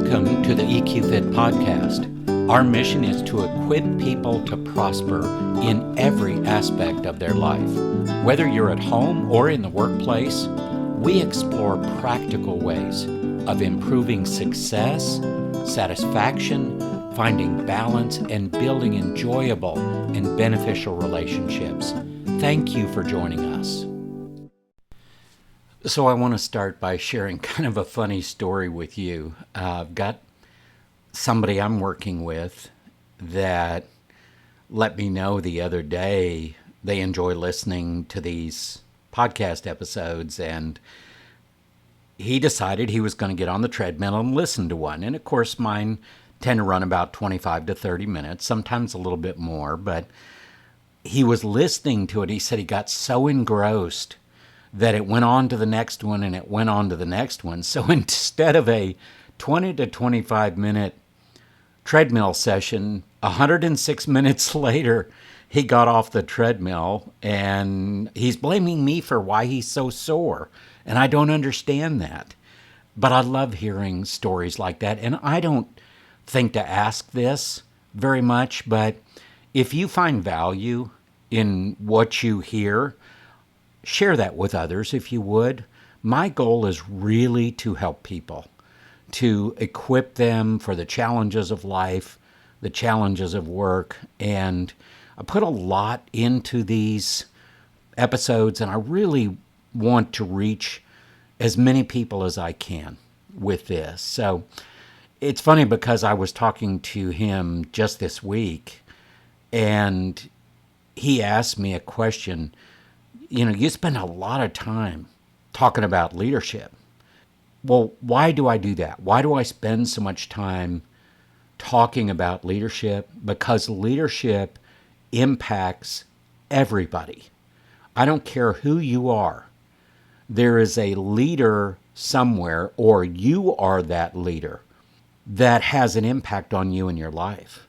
Welcome to the EQ Fit podcast. Our mission is to equip people to prosper in every aspect of their life. Whether you're at home or in the workplace, we explore practical ways of improving success, satisfaction, finding balance, and building enjoyable and beneficial relationships. Thank you for joining us. So I want to start by sharing kind of a funny story with you. I've got somebody I'm working with that let me know the other day they enjoy listening to these podcast episodes, and he decided he was going to get on the treadmill and listen to one. And of course, mine tend to run about 25 to 30 minutes, sometimes a little bit more, but he was listening to it. He said he got so engrossed that it went on to the next one and it went on to the next one. So instead of a 20 to 25 minute treadmill session, 106 minutes later, he got off the treadmill and he's blaming me for why he's so sore. And I don't understand that. But I love hearing stories like that. And I don't think to ask this very much, but if you find value in what you hear, share that with others if you would. My goal is really to help people, to equip them for the challenges of life, the challenges of work. And I put a lot into these episodes, and I really want to reach as many people as I can with this. So it's funny because I was talking to him just this week, and he asked me a question. You know, you spend a lot of time talking about leadership. Well, why do I do that? Why do I spend so much time talking about leadership? Because leadership impacts everybody. I don't care who you are. There is a leader somewhere, or you are that leader that has an impact on you in your life.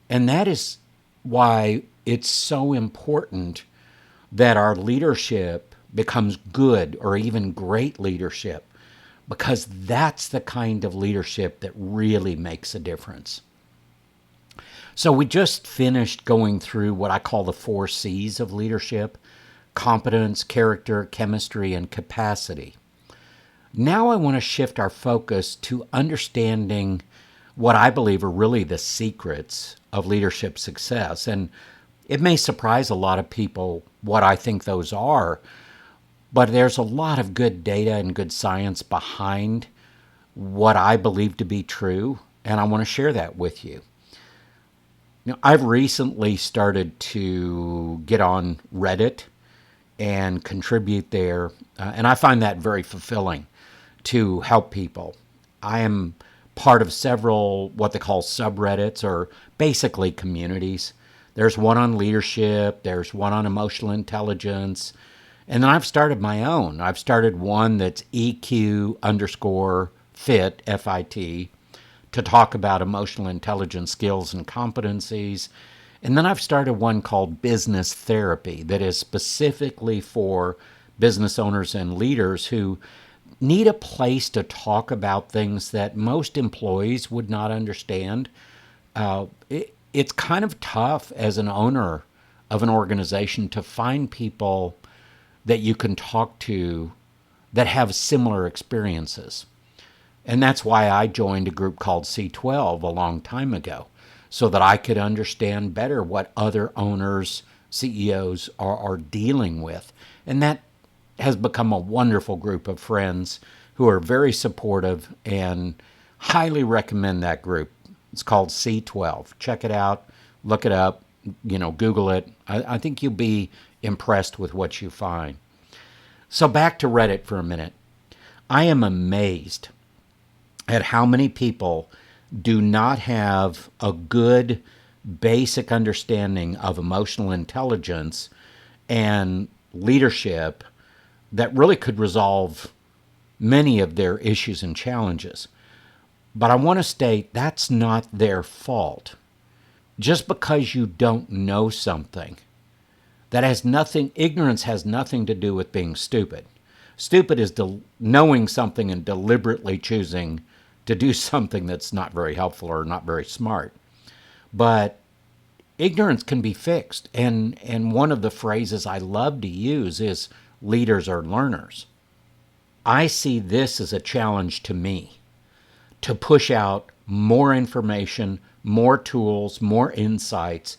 And that is why it's so important that our leadership becomes good or even great leadership, because that's the kind of leadership that really makes a difference. So we just finished going through what I call the 4 C's of leadership: competence, character, chemistry, and capacity. Now I want to shift our focus to understanding what I believe are really the secrets of leadership success. And it may surprise a lot of people what I think those are, but there's a lot of good data and good science behind what I believe to be true, and I want to share that with you. Now, I've recently started to get on Reddit and contribute there, and I find that very fulfilling to help people. I am part of several what they call subreddits, or basically communities. There's one on leadership, there's one on emotional intelligence, and then I've started my own. I've started one that's EQ_fit, F-I-T, to talk about emotional intelligence skills and competencies. And then I've started one called Business Therapy that is specifically for business owners and leaders who need a place to talk about things that most employees would not understand. It's kind of tough as an owner of an organization to find people that you can talk to that have similar experiences. And that's why I joined a group called C12 a long time ago, so that I could understand better what other owners, CEOs are dealing with. And that has become a wonderful group of friends who are very supportive, and highly recommend that group. It's called C12. Check it out, look it up, Google it. I think you'll be impressed with what you find. So back to Reddit for a minute. I am amazed at how many people do not have a good basic understanding of emotional intelligence and leadership that really could resolve many of their issues and challenges. But I want to state that's not their fault. Just because you don't know something, ignorance has nothing to do with being stupid. Stupid is knowing something and deliberately choosing to do something that's not very helpful or not very smart. But ignorance can be fixed. And one of the phrases I love to use is leaders are learners. I see this as a challenge to me to push out more information, more tools, more insights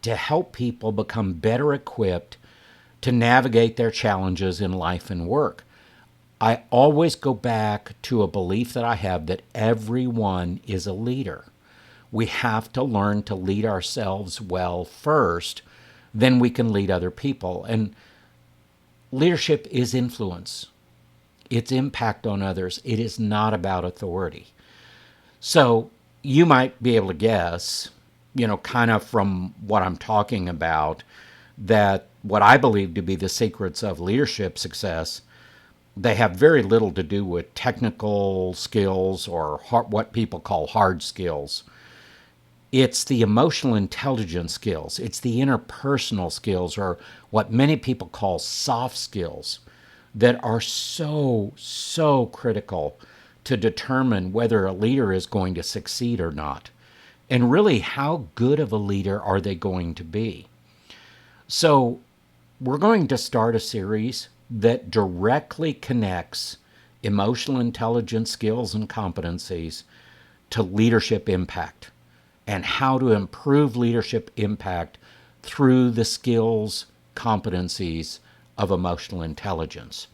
to help people become better equipped to navigate their challenges in life and work. I always go back to a belief that I have that everyone is a leader. We have to learn to lead ourselves well first, then we can lead other people. And leadership is influence. It's impact on others. It is not about authority. So you might be able to guess, kind of from what I'm talking about, that what I believe to be the secrets of leadership success, they have very little to do with technical skills or what people call hard skills. It's the emotional intelligence skills. It's the interpersonal skills, or what many people call soft skills, that are so, so critical to determine whether a leader is going to succeed or not. And really, how good of a leader are they going to be? So we're going to start a series that directly connects emotional intelligence skills and competencies to leadership impact, and how to improve leadership impact through the skills, competencies of emotional intelligence.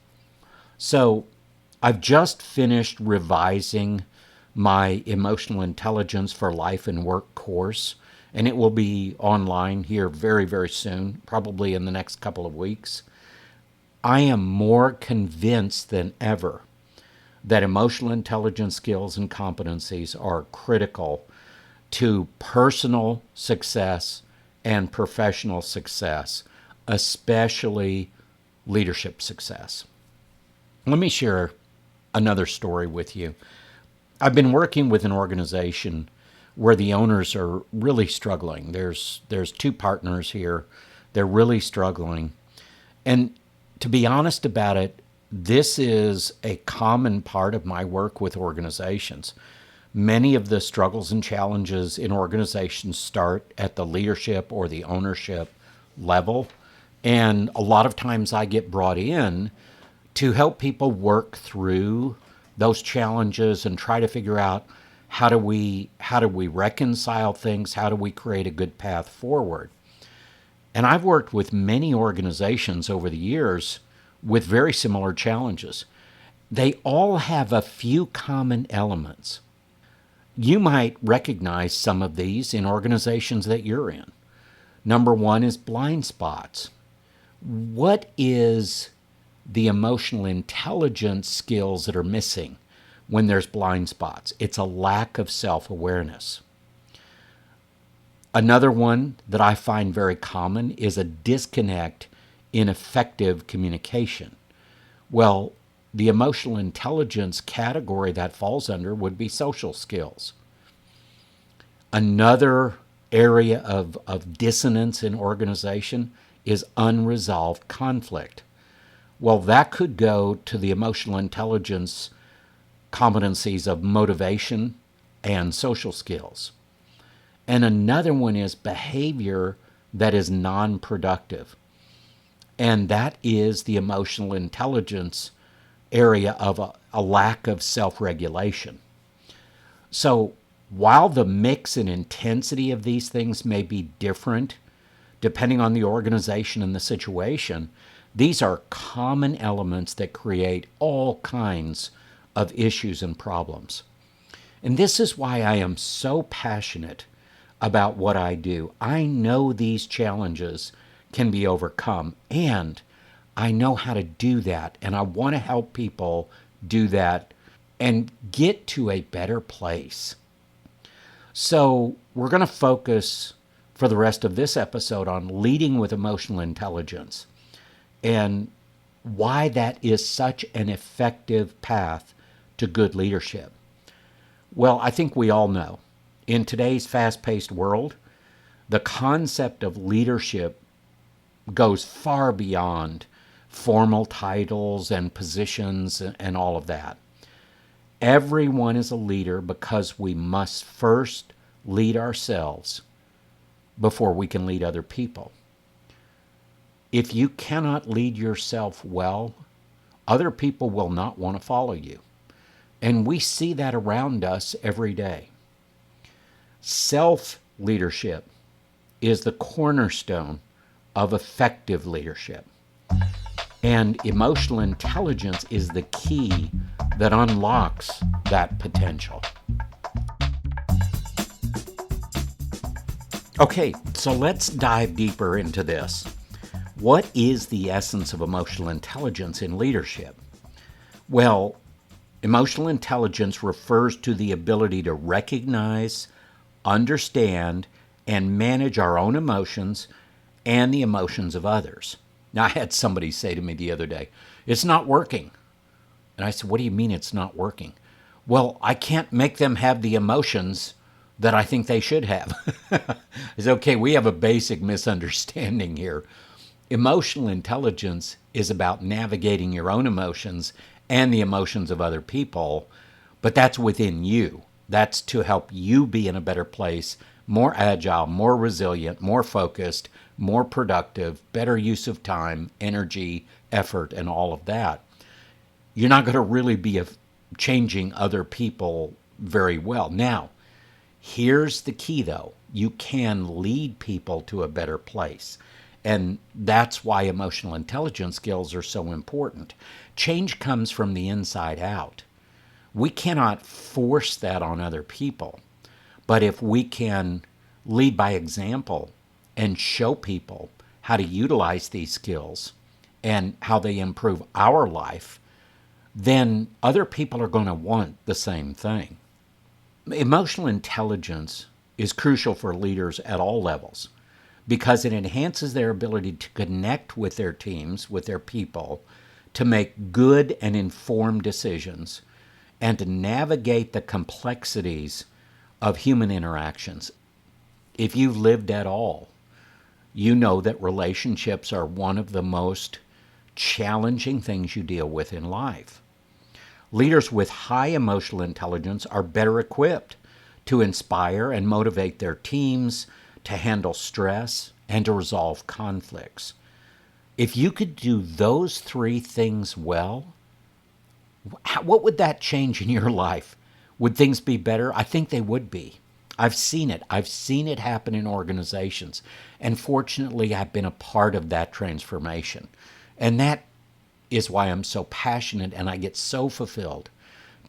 So I've just finished revising my Emotional Intelligence for Life and Work course, and it will be online here very, very soon, probably in the next couple of weeks. I am more convinced than ever that emotional intelligence skills and competencies are critical to personal success and professional success, especially leadership success. Let me share another story with you. I've been working with an organization where the owners are really struggling. There's two partners here. They're really struggling. And to be honest about it, this is a common part of my work with organizations. Many of the struggles and challenges in organizations start at the leadership or the ownership level. And a lot of times I get brought in to help people work through those challenges and try to figure out how do we reconcile things, how do we create a good path forward. And I've worked with many organizations over the years with very similar challenges. They all have a few common elements. You might recognize some of these in organizations that you're in. Number one is blind spots. What is the emotional intelligence skills that are missing when there's blind spots? It's a lack of self-awareness. Another one that I find very common is a disconnect in effective communication. Well, the emotional intelligence category that falls under would be social skills. Another area of dissonance in organization is unresolved conflict. Well, that could go to the emotional intelligence competencies of motivation and social skills. And another one is behavior that is non-productive. And that is the emotional intelligence area of a lack of self-regulation. So while the mix and intensity of these things may be different, depending on the organization and the situation, these are common elements that create all kinds of issues and problems. And this is why I am so passionate about what I do. I know these challenges can be overcome, and I know how to do that, and I want to help people do that and get to a better place. So we're going to focus for the rest of this episode on leading with emotional intelligence and why that is such an effective path to good leadership. Well, I think we all know, in today's fast-paced world, the concept of leadership goes far beyond formal titles and positions and all of that. Everyone is a leader because we must first lead ourselves before we can lead other people. If you cannot lead yourself well, other people will not want to follow you. And we see that around us every day. Self-leadership is the cornerstone of effective leadership. And emotional intelligence is the key that unlocks that potential. Okay, so let's dive deeper into this. What is the essence of emotional intelligence in leadership? Well, emotional intelligence refers to the ability to recognize, understand, and manage our own emotions and the emotions of others. Now, I had somebody say to me the other day, "It's not working." And I said, "What do you mean it's not working?" "Well, I can't make them have the emotions that I think they should have." I said, "Okay, we have a basic misunderstanding here. Emotional intelligence is about navigating your own emotions and the emotions of other people, but that's within you. That's to help you be in a better place, more agile, more resilient, more focused, more productive, better use of time, energy, effort, and all of that. You're not going to really be changing other people very well. Now, here's the key though. You can lead people to a better place. And that's why emotional intelligence skills are so important. Change comes from the inside out. We cannot force that on other people. But if we can lead by example and show people how to utilize these skills and how they improve our life, then other people are going to want the same thing. Emotional intelligence is crucial for leaders at all levels because it enhances their ability to connect with their teams, with their people, to make good and informed decisions, and to navigate the complexities of human interactions. If you've lived at all, you know that relationships are one of the most challenging things you deal with in life. Leaders with high emotional intelligence are better equipped to inspire and motivate their teams, to handle stress, and to resolve conflicts. If you could do those three things well, what would that change in your life? Would things be better? I think they would be. I've seen it. I've seen it happen in organizations. And fortunately, I've been a part of that transformation. And that is why I'm so passionate and I get so fulfilled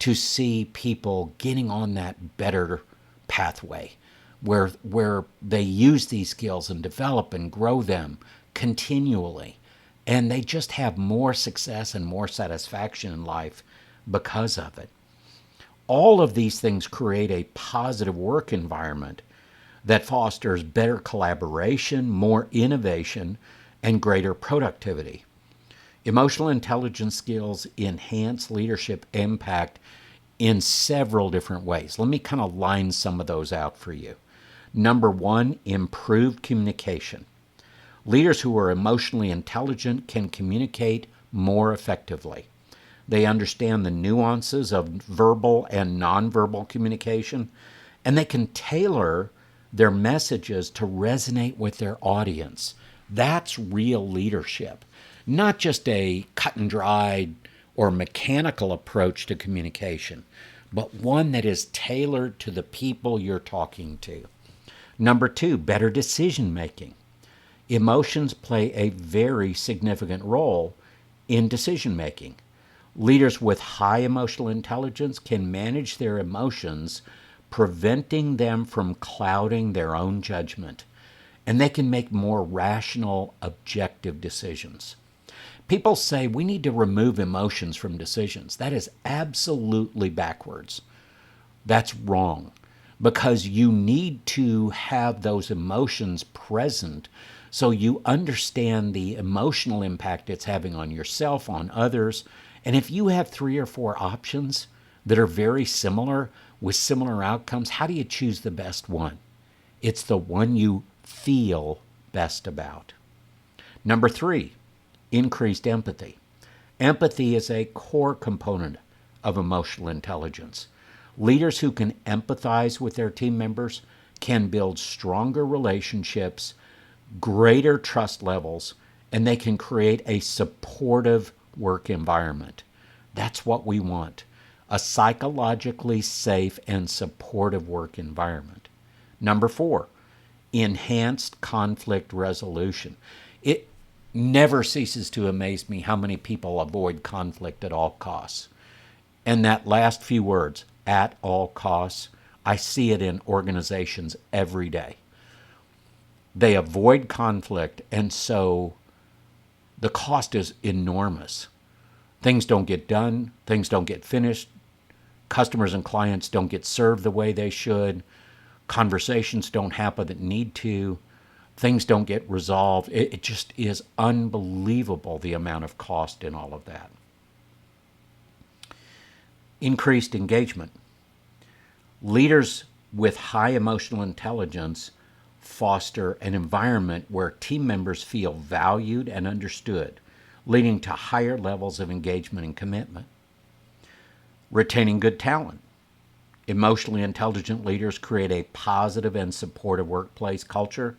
to see people getting on that better pathway where they use these skills and develop and grow them continually. And they just have more success and more satisfaction in life because of it. All of these things create a positive work environment that fosters better collaboration, more innovation, and greater productivity. Emotional intelligence skills enhance leadership impact in several different ways. Let me kind of line some of those out for you. Number one, improved communication. Leaders who are emotionally intelligent can communicate more effectively. They understand the nuances of verbal and nonverbal communication, and they can tailor their messages to resonate with their audience. That's real leadership, not just a cut and dried or mechanical approach to communication, but one that is tailored to the people you're talking to. Number two, better decision making. Emotions play a very significant role in decision making. Leaders with high emotional intelligence can manage their emotions, preventing them from clouding their own judgment, and they can make more rational, objective decisions. People say we need to remove emotions from decisions. That is absolutely backwards. That's wrong because you need to have those emotions present so you understand the emotional impact it's having on yourself, on others. And if you have 3 or 4 options that are very similar with similar outcomes, how do you choose the best one? It's the one you feel best about. Number 3, increased empathy. Empathy is a core component of emotional intelligence. Leaders who can empathize with their team members can build stronger relationships, greater trust levels, and they can create a supportive work environment. That's what we want, a psychologically safe and supportive work environment. Number 4, enhanced conflict resolution. It never ceases to amaze me how many people avoid conflict at all costs. And that last few words, at all costs, I see it in organizations every day. They avoid conflict, and so the cost is enormous. Things don't get done, things don't get finished, customers and clients don't get served the way they should, conversations don't happen that need to, things don't get resolved. It just is unbelievable the amount of cost in all of that. Increased engagement. Leaders with high emotional intelligence foster an environment where team members feel valued and understood, leading to higher levels of engagement and commitment. Retaining good talent. Emotionally intelligent leaders create a positive and supportive workplace culture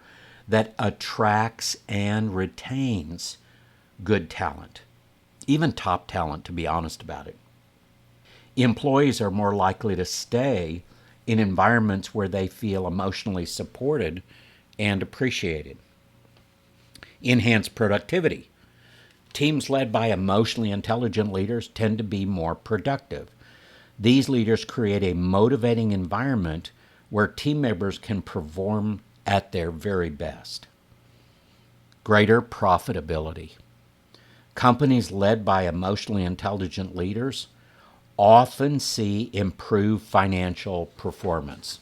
that attracts and retains good talent, even top talent, to be honest about it. Employees are more likely to stay in environments where they feel emotionally supported and appreciated. Enhanced productivity. Teams led by emotionally intelligent leaders tend to be more productive. These leaders create a motivating environment where team members can perform at their very best. Greater profitability. Companies led by emotionally intelligent leaders often see improved financial performance.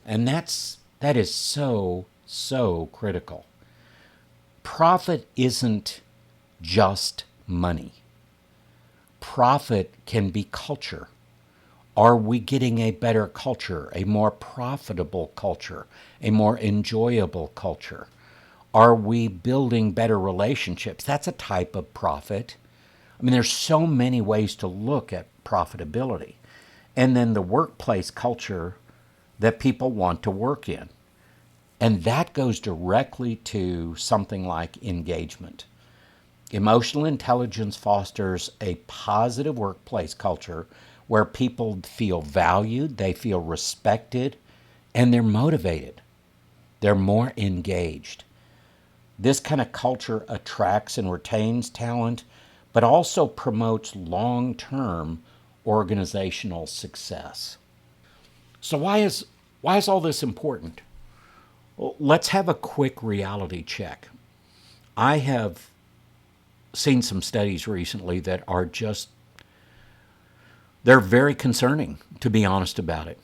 And that is so critical. Profit isn't just money. Profit can be culture. Are we getting a better culture, a more profitable culture, a more enjoyable culture? Are we building better relationships? That's a type of profit. I mean, there's so many ways to look at profitability. And then the workplace culture that people want to work in. And that goes directly to something like engagement. Emotional intelligence fosters a positive workplace culture where people feel valued, they feel respected, and they're motivated. They're more engaged. This kind of culture attracts and retains talent, but also promotes long-term organizational success. So why is all this important? Well, let's have a quick reality check. I have seen some studies recently that are they're very concerning, to be honest about it.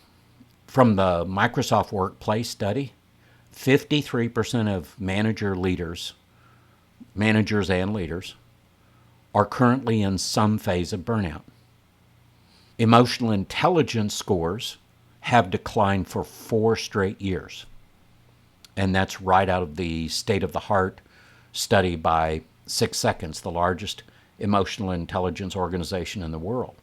From the Microsoft Workplace study, 53% of managers and leaders, are currently in some phase of burnout. Emotional intelligence scores have declined for 4 straight years. And that's right out of the State of the Heart study by 6 Seconds, the largest emotional intelligence organization in the world.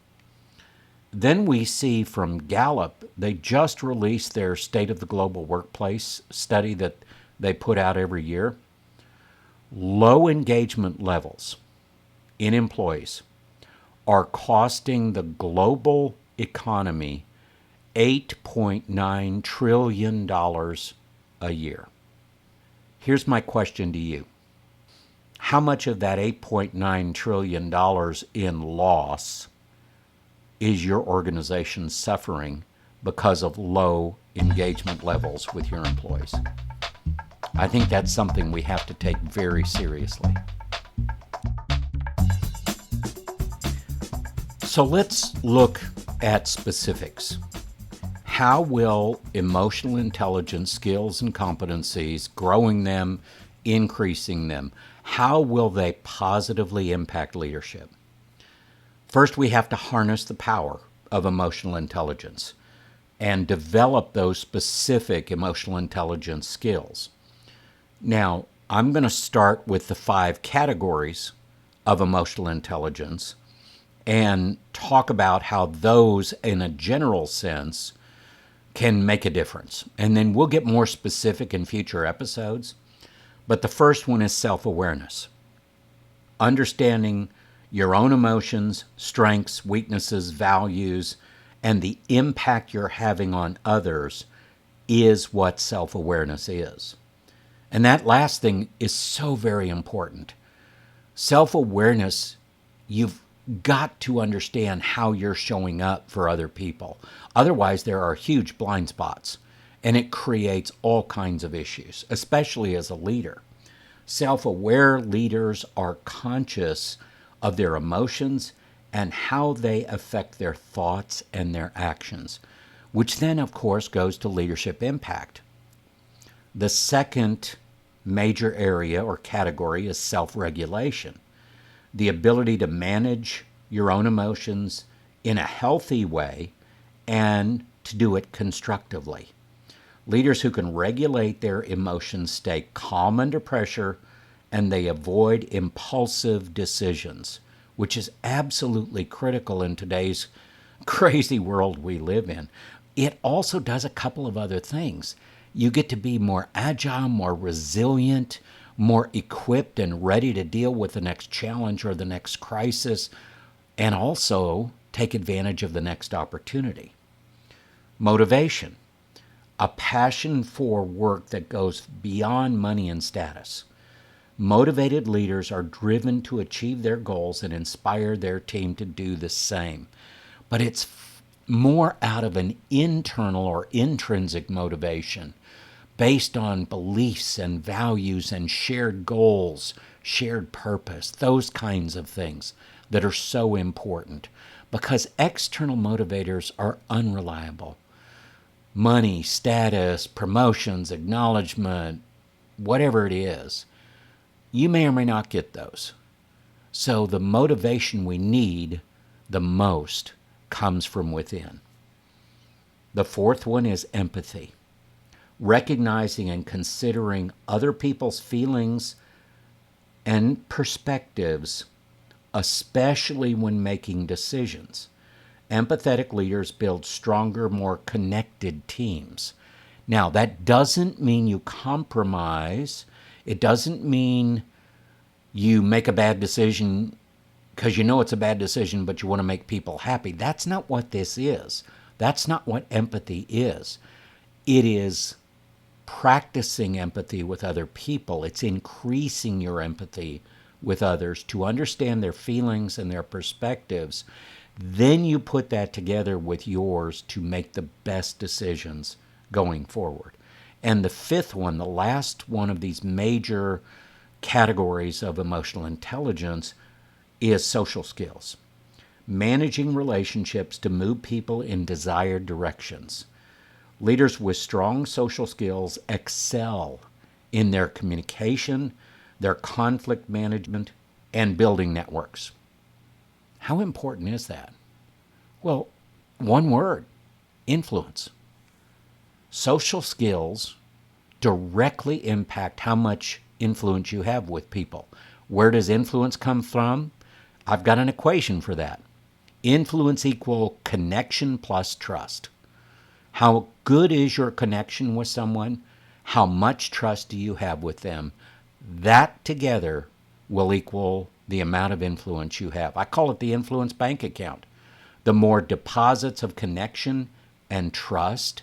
Then we see from Gallup, they just released their State of the Global Workplace study that they put out every year. Low engagement levels in employees are costing the global economy $8.9 trillion a year. Here's my question to you. How much of that $8.9 trillion in loss is your organization suffering because of low engagement levels with your employees? I think that's something we have to take very seriously. So let's look at specifics. How will emotional intelligence skills and competencies, growing them, increasing them, how will they positively impact leadership? First, we have to harness the power of emotional intelligence and develop those specific emotional intelligence skills. Now, I'm going to start with the 5 categories of emotional intelligence, and talk about how those, in a general sense, can make a difference. And then we'll get more specific in future episodes. But the first one is self awareness, understanding your own emotions, strengths, weaknesses, values, and the impact you're having on others is what self awareness is. And that last thing is so very important. Self awareness, you've got to understand how you're showing up for other people. Otherwise, there are huge blind spots, and it creates all kinds of issues, especially as a leader. Self aware leaders are conscious of their emotions and how they affect their thoughts and their actions, which then, of course, goes to leadership impact. The second major area or category is self regulation, the ability to manage your own emotions in a healthy way and to do it constructively. Leaders who can regulate their emotions stay calm under pressure and they avoid impulsive decisions, which is absolutely critical in today's crazy world we live in. It also does a couple of other things. You get to be more agile, more resilient, more equipped and ready to deal with the next challenge or the next crisis, and also take advantage of the next opportunity. Motivation, a passion for work that goes beyond money and status. Motivated leaders are driven to achieve their goals and inspire their team to do the same. But it's more out of an internal or intrinsic motivation based on beliefs and values and shared goals, shared purpose, those kinds of things that are so important, because external motivators are unreliable. Money, status, promotions, acknowledgement, whatever it is, you may or may not get those. So the motivation we need the most comes from within. The fourth one is empathy. Recognizing and considering other people's feelings and perspectives, especially when making decisions. Empathetic leaders build stronger, more connected teams. Now, that doesn't mean you compromise. It doesn't mean you make a bad decision because you know it's a bad decision, but you want to make people happy. That's not what this is. That's not what empathy is. It is practicing empathy with other people. It's increasing your empathy with others to understand their feelings and their perspectives. Then you put that together with yours to make the best decisions going forward. And the fifth one, the last one of these major categories of emotional intelligence, is social skills. Managing relationships to move people in desired directions. Leaders with strong social skills excel in their communication, their conflict management, and building networks. How important is that? Well, one word: influence. Social skills directly impact how much influence you have with people. Where does influence come from? I've got an equation for that. Influence equal connection plus trust. How good is your connection with someone? How much trust do you have with them? That together will equal the amount of influence you have. I call it the influence bank account. The more deposits of connection and trust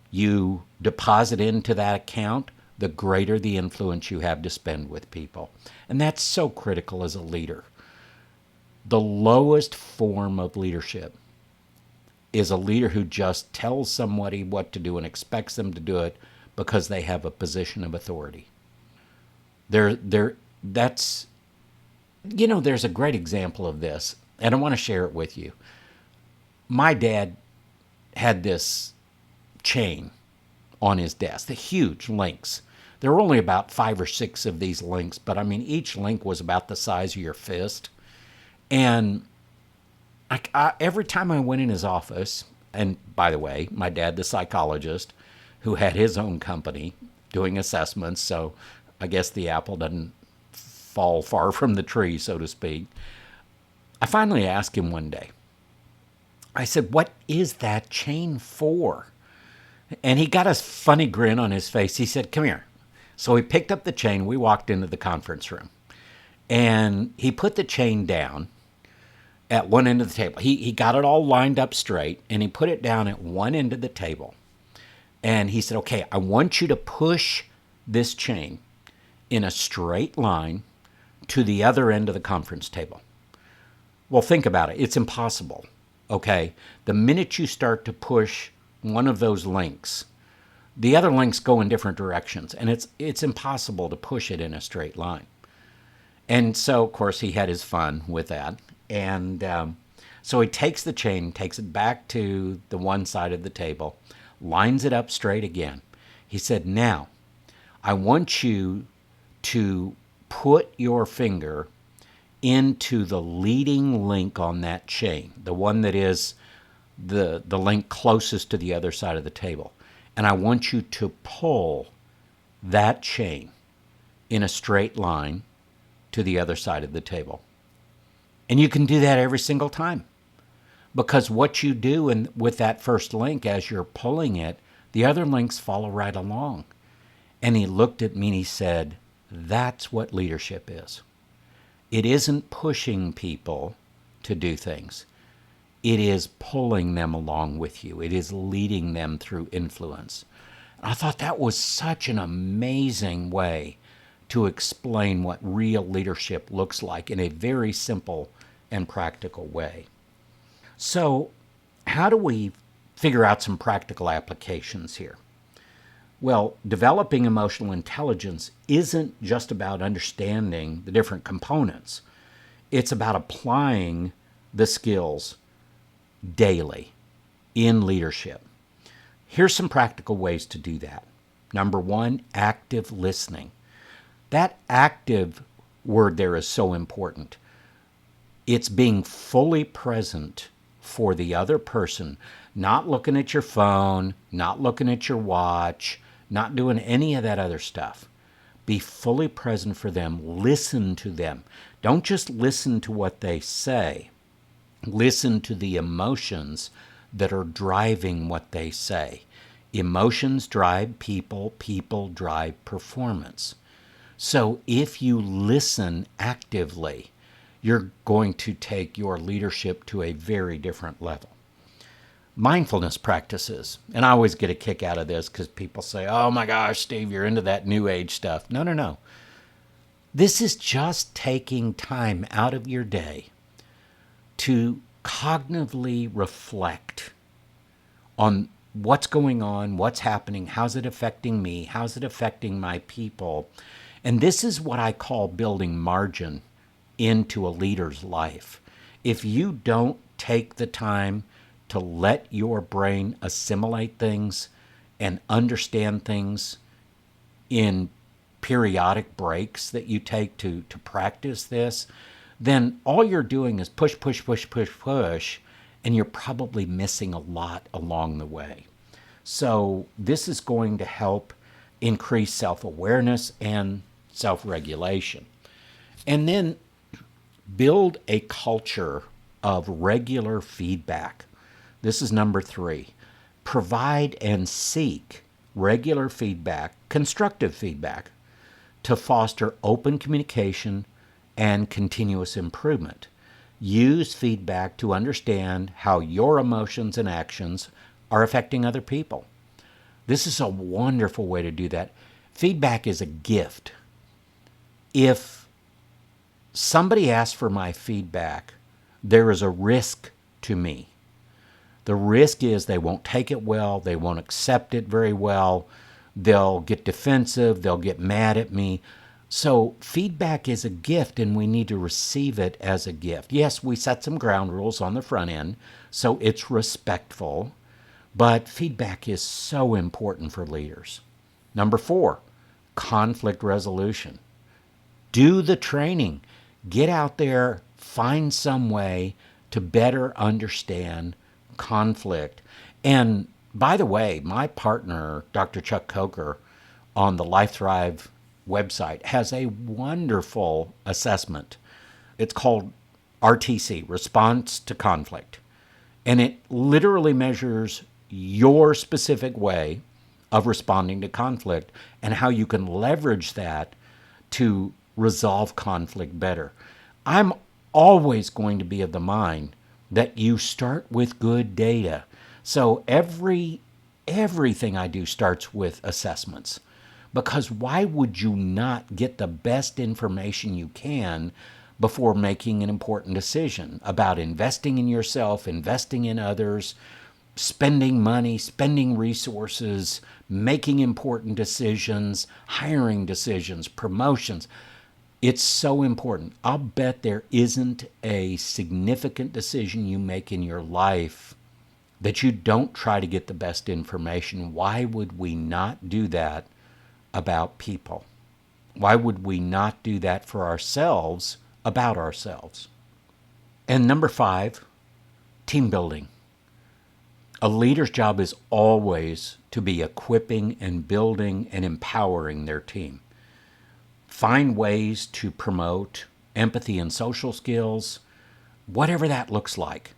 you deposit into that account, the greater the influence you have to spend with people. And that's so critical as a leader. The lowest form of leadership is a leader who just tells somebody what to do and expects them to do it because they have a position of authority. There's a great example of this, and I want to share it with you. My dad had this chain on his desk, the huge links. There were only about 5 or 6 of these links, but I mean, each link was about the size of your fist. And every time I went in his office, and by the way, my dad, the psychologist, who had his own company doing assessments, so I guess the apple doesn't fall far from the tree, so to speak. I finally asked him one day, I said, "What is that chain for?" And he got a funny grin on his face. He said, "Come here." So he picked up the chain. We walked into the conference room. And he put the chain down at one end of the table. He got it all lined up straight, and he put it down at one end of the table. And he said, "Okay, I want you to push this chain in a straight line to the other end of the conference table." Well, think about it. It's impossible, okay? The minute you start to push one of those links, the other links go in different directions, and it's impossible to push it in a straight line. And so, of course, he had his fun with that. And so he takes the chain, takes it back to the one side of the table, lines it up straight again. He said, "Now, I want you to put your finger into the leading link on that chain, the one that is the link closest to the other side of the table. And I want you to pull that chain in a straight line to the other side of the table." And you can do that every single time. Because what you do with that first link, as you're pulling it, the other links follow right along. And he looked at me and he said, "That's what leadership is. It isn't pushing people to do things. It is pulling them along with you. It is leading them through influence." And I thought that was such an amazing way to explain what real leadership looks like in a very simple and practical way. So, how do we figure out some practical applications here? Well, developing emotional intelligence isn't just about understanding the different components. It's about applying the skills daily in leadership. Here's some practical ways to do that. Number one, active listening. That active word there is so important. It's being fully present for the other person, not looking at your phone, not looking at your watch, not doing any of that other stuff. Be fully present for them. Listen to them. Don't just listen to what they say. Listen to the emotions that are driving what they say. Emotions drive people, people drive performance. So if you listen actively, you're going to take your leadership to a very different level. Mindfulness practices, and I always get a kick out of this because people say, "Oh my gosh, Steve, you're into that new age stuff." No. This is just taking time out of your day to cognitively reflect on what's going on, what's happening, how's it affecting me, how's it affecting my people. And this is what I call building margin into a leader's life. If you don't take the time to let your brain assimilate things and understand things in periodic breaks that you take to practice this, then all you're doing is push, and you're probably missing a lot along the way. So this is going to help increase self-awareness and self-regulation. And then build a culture of regular feedback. This is number 3. Provide and seek regular feedback, constructive feedback, to foster open communication and continuous improvement. Use feedback to understand how your emotions and actions are affecting other people. This is a wonderful way to do that. Feedback is a gift. If somebody asks for my feedback, there is a risk to me. The risk is they won't take it well, they won't accept it very well, they'll get defensive, they'll get mad at me. So feedback is a gift, and we need to receive it as a gift. Yes, we set some ground rules on the front end, so it's respectful, but feedback is so important for leaders. Number 4, conflict resolution. Do the training. Get out there, find some way to better understand conflict. And by the way, my partner, Dr. Chuck Coker, on the Life Thrive website has a wonderful assessment. It's called RTC, response to conflict. And it literally measures your specific way of responding to conflict and how you can leverage that to resolve conflict better. I'm always going to be of the mind that you start with good data. So everything I do starts with assessments. Because why would you not get the best information you can before making an important decision about investing in yourself, investing in others, spending money, spending resources, making important decisions, hiring decisions, promotions? It's so important. I'll bet there isn't a significant decision you make in your life that you don't try to get the best information. Why would we not do that about people? Why would we not do that for ourselves, about ourselves? And number 5, team building. A leader's job is always to be equipping and building and empowering their team. Find ways to promote empathy and social skills, whatever that looks like.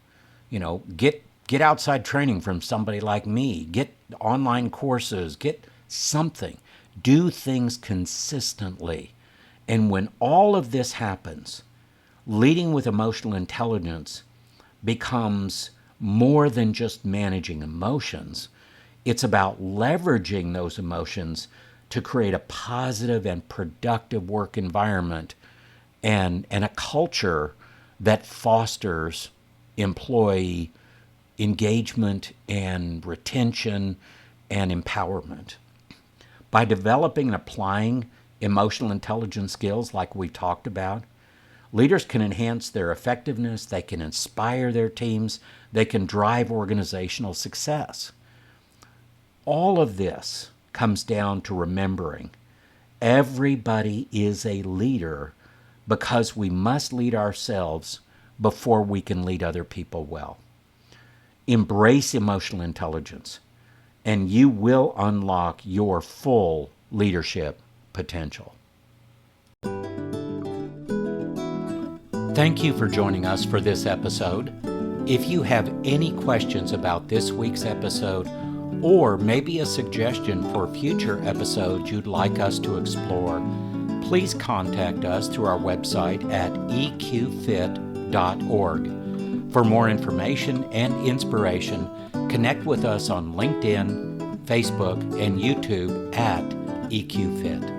Get outside training from somebody like me, get online courses, get something. Do things consistently. And when all of this happens, leading with emotional intelligence becomes more than just managing emotions. It's about leveraging those emotions to create a positive and productive work environment and a culture that fosters employee engagement and retention and empowerment. By developing and applying emotional intelligence skills like we talked about, leaders can enhance their effectiveness, they can inspire their teams, they can drive organizational success. All of this comes down to remembering everybody is a leader because we must lead ourselves before we can lead other people well. Embrace emotional intelligence, and you will unlock your full leadership potential. Thank you for joining us for this episode. If you have any questions about this week's episode, or maybe a suggestion for future episodes you'd like us to explore, please contact us through our website at eqfit.org. For more information and inspiration, connect with us on LinkedIn, Facebook, and YouTube at EQFit.